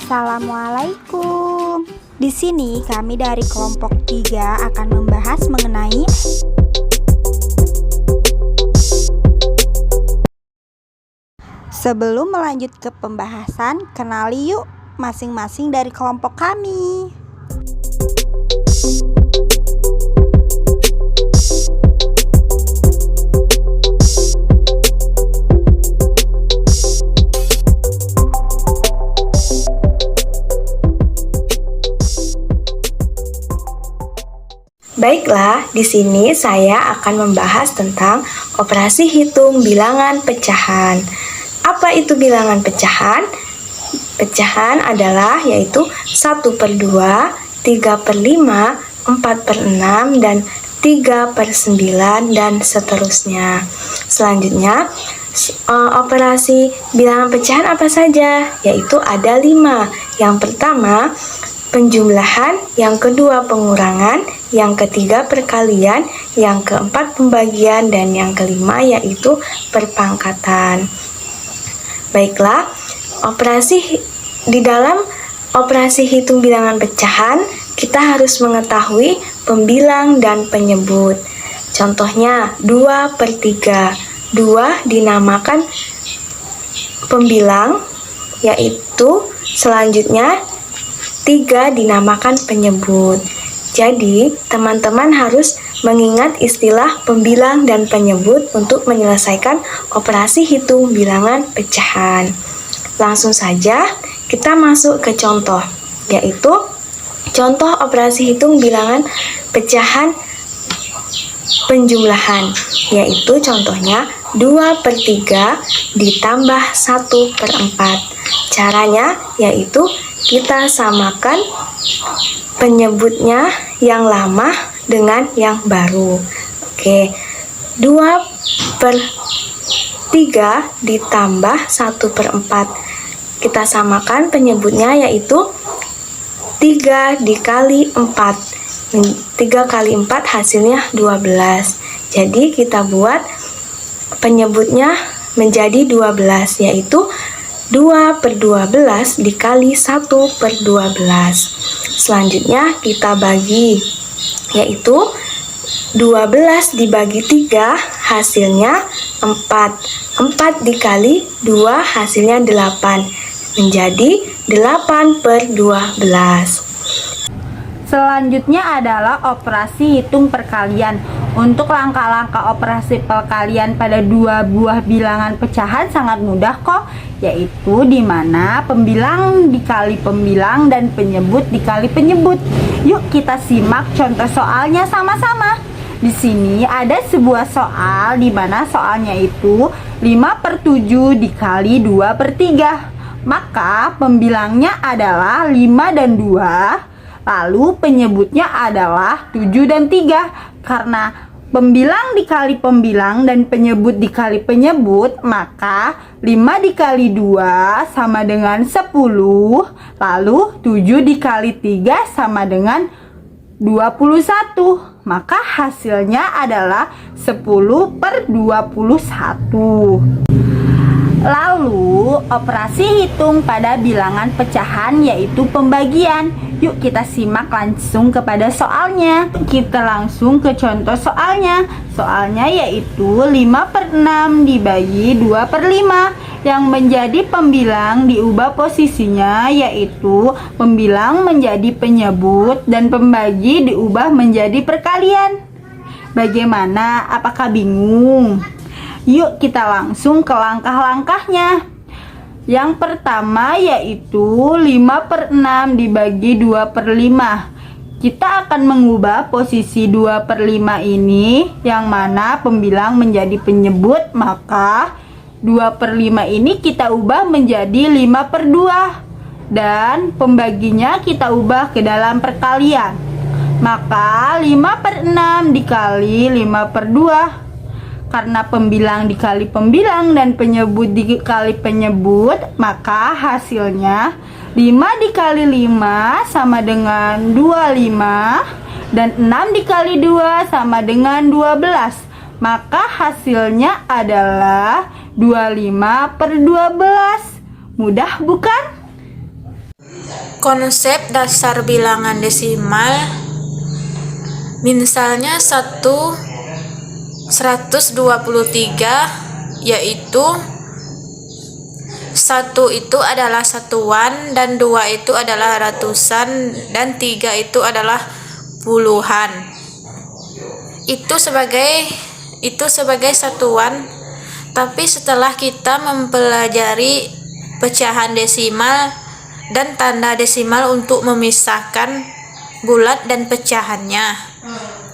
Assalamualaikum. Di sini kami dari kelompok 3 akan membahas mengenai Sebelum melanjut ke pembahasan, kenali yuk masing-masing dari kelompok kami. Baiklah, di sini saya akan membahas tentang operasi hitung bilangan pecahan. Apa itu bilangan pecahan? Pecahan adalah yaitu 1/2, 3/5, 4/6, dan 3/9, dan seterusnya. Selanjutnya, operasi bilangan pecahan apa saja? Yaitu ada 5. Yang pertama, penjumlahan, yang kedua pengurangan, yang ketiga perkalian, yang keempat pembagian, dan yang kelima yaitu perpangkatan. Baiklah, di dalam operasi hitung bilangan pecahan, kita harus mengetahui pembilang dan penyebut. Contohnya 2/3. 2 dinamakan pembilang, yaitu selanjutnya 3 dinamakan penyebut. Jadi, teman-teman harus mengingat istilah pembilang dan penyebut untuk menyelesaikan operasi hitung bilangan pecahan. Langsung saja kita masuk ke contoh, yaitu contoh operasi hitung bilangan pecahan penjumlahan, yaitu contohnya 2/3 ditambah 1/4. Caranya yaitu kita samakan penyebutnya yang lama dengan yang baru. Oke, 2/3 ditambah 1/4. Kita samakan penyebutnya yaitu 3 dikali 4. 3 kali 4 hasilnya 12. Jadi kita buat penyebutnya menjadi 12, yaitu 2/12 dikali 1/12. Selanjutnya kita bagi, yaitu 12 dibagi 3 hasilnya 4. 4 dikali 2 hasilnya 8, menjadi 8/12. Selanjutnya adalah operasi hitung perkalian. Untuk langkah-langkah operasi perkalian pada dua buah bilangan pecahan sangat mudah kok, yaitu di mana pembilang dikali pembilang dan penyebut dikali penyebut. Yuk kita simak contoh soalnya sama-sama. Di sini ada sebuah soal di mana soalnya itu 5/7 dikali 2/3. Maka pembilangnya adalah 5 dan 2. Lalu penyebutnya adalah 7 dan 3. Karena pembilang dikali pembilang dan penyebut dikali penyebut, maka 5 dikali 2 sama dengan 10. Lalu 7 dikali 3 sama dengan 21. Maka hasilnya adalah 10/21. Lalu operasi hitung pada bilangan pecahan yaitu pembagian. Yuk kita simak langsung kepada soalnya. Kita langsung ke contoh soalnya. Soalnya yaitu 5/6 dibagi 2/5. Yang menjadi pembilang diubah posisinya, yaitu pembilang menjadi penyebut dan pembagi diubah menjadi perkalian. Bagaimana? Apakah bingung? Yuk kita langsung ke langkah-langkahnya. Yang pertama yaitu 5/6 dibagi 2/5. Kita akan mengubah posisi 2/5 ini, yang mana pembilang menjadi penyebut, maka 2/5 ini kita ubah menjadi 5/2. Dan pembaginya kita ubah ke dalam perkalian. Maka 5/6 dikali 5/2. Karena pembilang dikali pembilang dan penyebut dikali penyebut, maka hasilnya 5 dikali 5 sama dengan 25. Dan 6 dikali 2 sama dengan 12. Maka hasilnya adalah 25/12. Mudah bukan? Konsep dasar bilangan desimal, misalnya 123, yaitu 1 itu adalah satuan, dan 2 itu adalah ratusan, dan 3 itu adalah puluhan. Itu sebagai satuan. Tapi setelah kita mempelajari pecahan desimal dan tanda desimal untuk memisahkan bulat dan pecahannya.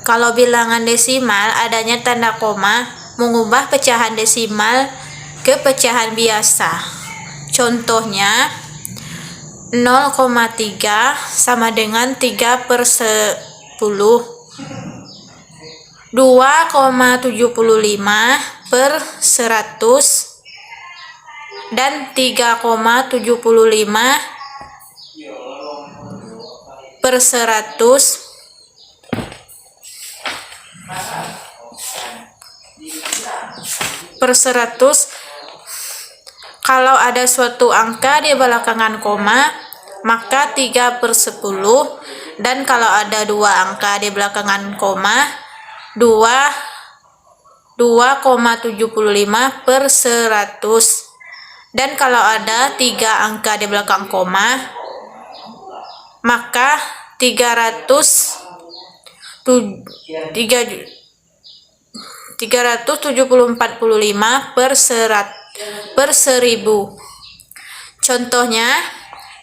Kalau bilangan desimal adanya tanda koma mengubah pecahan desimal ke pecahan biasa. Contohnya 0,3 sama dengan 3/10, 2,75 per 100, dan 3,75 per 100 per 100. Kalau ada suatu angka di belakangan koma, maka 3/10, dan kalau ada dua angka di belakangan koma, 2,75 per 100. Dan kalau ada 3 angka di belakang koma, maka 375 per 1000. Contohnya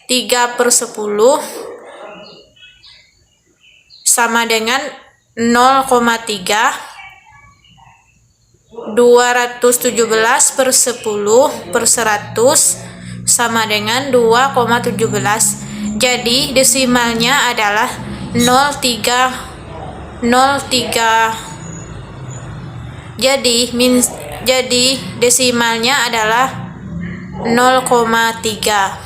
3/10 sama dengan 0,3, 217 per 10 per 100 sama dengan 2,17. Jadi desimalnya adalah 0,3. Jadi desimalnya adalah 0,3.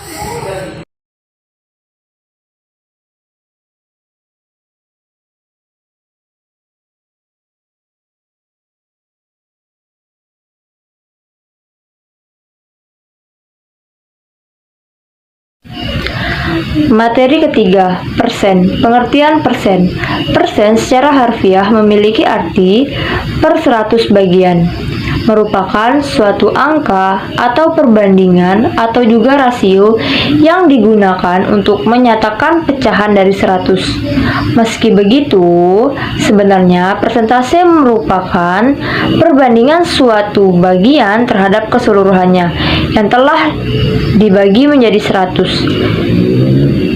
Materi ketiga, persen. Pengertian persen. Persen secara harfiah memiliki arti per 100 bagian. Merupakan suatu angka atau perbandingan atau juga rasio yang digunakan untuk menyatakan pecahan dari 100. Meski begitu, sebenarnya persentase merupakan perbandingan suatu bagian terhadap keseluruhannya yang telah dibagi menjadi 100.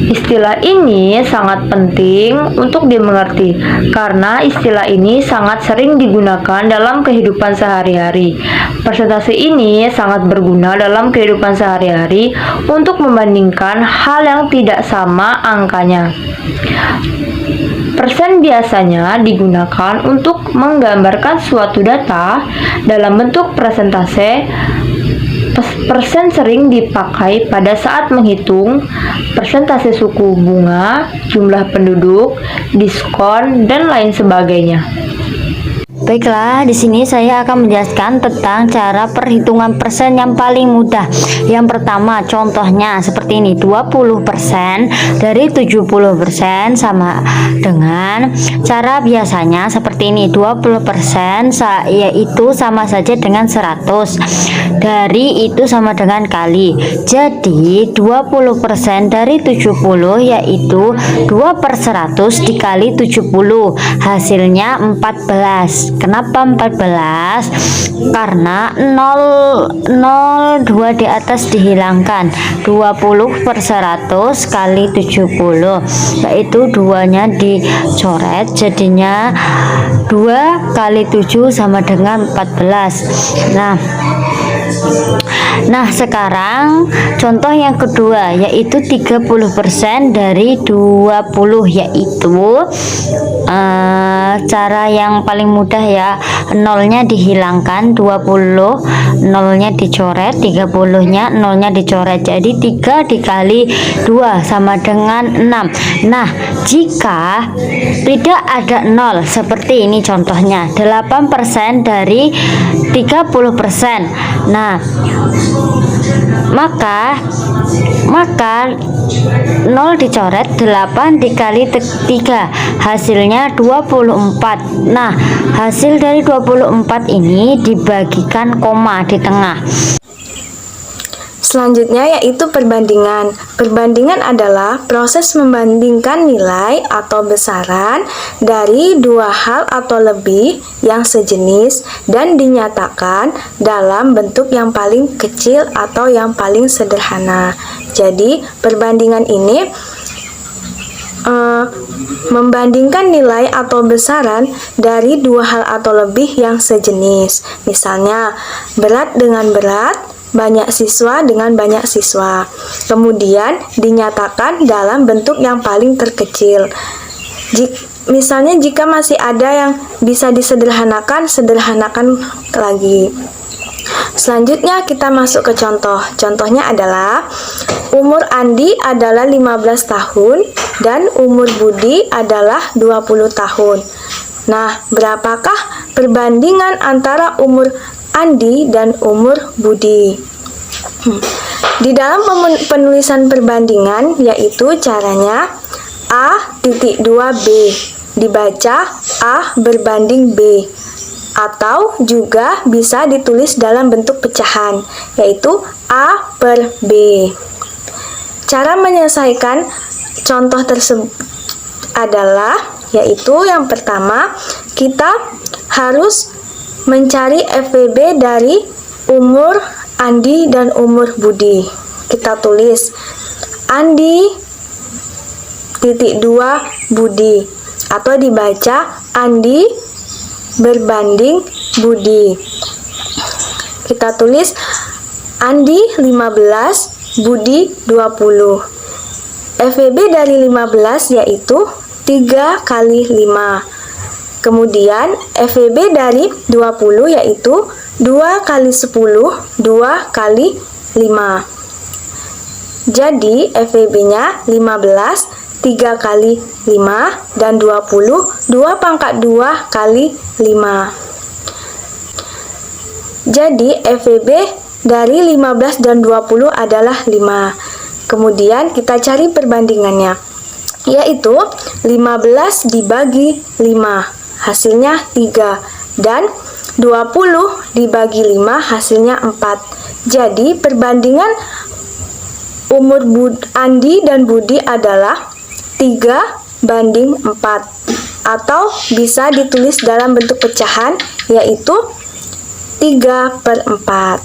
Istilah ini sangat penting untuk dimengerti karena istilah ini sangat sering digunakan dalam kehidupan sehari-hari. Persentase ini sangat berguna dalam kehidupan sehari-hari untuk membandingkan hal yang tidak sama angkanya. Persen biasanya digunakan untuk menggambarkan suatu data dalam bentuk persentase. Persen sering dipakai pada saat menghitung persentase suku bunga, jumlah penduduk, diskon, dan lain sebagainya. Baiklah, di sini saya akan menjelaskan tentang cara perhitungan persen yang paling mudah. Yang pertama, contohnya seperti ini, 20% dari 70% sama dengan cara biasanya seperti ini, 20% yaitu sama saja dengan 100. Dari itu sama dengan kali. Jadi 20% dari 70 yaitu 2/100 dikali 70, hasilnya 14. Kenapa 14? Karena 2 di atas dihilangkan. 20/100 kali 70, yaitu 2-nya dicoret, jadinya 2 kali 7 sama dengan 14. Nah, sekarang contoh yang kedua yaitu 30% dari 20, yaitu cara yang paling mudah ya, nolnya dihilangkan, 20 nolnya dicoret, 30-nya nolnya dicoret, jadi 3 dikali 2 sama dengan 6. Nah, jika tidak ada nol seperti ini contohnya, 8% dari 30%. Nah, Maka 0 dicoret, 8 dikali 3 hasilnya 24. Nah, hasil dari 24 ini dibagikan koma di tengah. Selanjutnya yaitu perbandingan. Perbandingan adalah proses membandingkan nilai atau besaran dari dua hal atau lebih yang sejenis dan dinyatakan dalam bentuk yang paling kecil atau yang paling sederhana. Jadi, perbandingan ini membandingkan nilai atau besaran dari dua hal atau lebih yang sejenis. Misalnya, berat dengan berat, banyak siswa dengan banyak siswa. Kemudian dinyatakan dalam bentuk yang paling terkecil. Misalnya jika masih ada yang bisa disederhanakan, sederhanakan lagi. Selanjutnya kita masuk ke contoh. Contohnya adalah umur Andi adalah 15 tahun dan umur Budi adalah 20 tahun. Nah, berapakah perbandingan antara umur Andi dan umur Budi? Di dalam penulisan perbandingan, yaitu caranya A.2B dibaca A berbanding B, atau juga bisa ditulis dalam bentuk pecahan, yaitu A per B. Cara menyelesaikan contoh tersebut adalah, yaitu yang pertama, kita harus mencari FVB dari umur Andi dan umur Budi. Kita tulis Andi titik 2 Budi, atau dibaca Andi berbanding Budi. Kita tulis Andi 15, Budi 20. FVB dari 15 yaitu 3 kali 5. Kemudian FVB dari 20 yaitu 2 kali 10, 2 kali 5. Jadi FVB-nya 15, 3 kali 5, dan 20, 2 pangkat 2 kali 5. Jadi FVB dari 15 dan 20 adalah 5. Kemudian kita cari perbandingannya, yaitu 15 dibagi 5. Hasilnya 3, dan 20 dibagi 5 hasilnya 4. Jadi perbandingan umur Andi dan Budi adalah 3 banding 4, atau bisa ditulis dalam bentuk pecahan, yaitu 3 per 4.